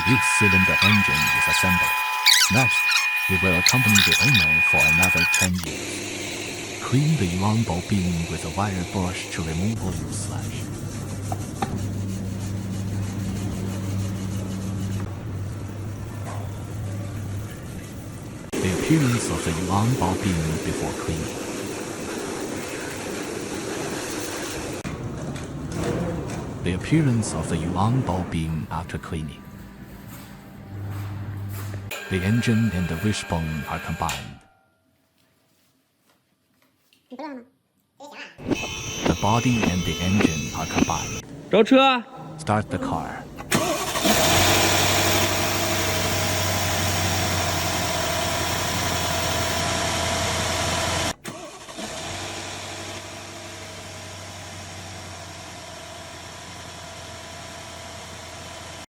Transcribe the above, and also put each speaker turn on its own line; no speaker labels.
The 8-cylinder engine is assembled. Next, it will accompany the owner for another 10 years. Clean the yuan ball beam with a wire brush to remove oil sludge. The appearance of the yuan ball beam before cleaning. The appearance of the yuan ball beam after cleaning. The engine and the wishbone are combined. The body and the engine are combined.
着车。
Start the car.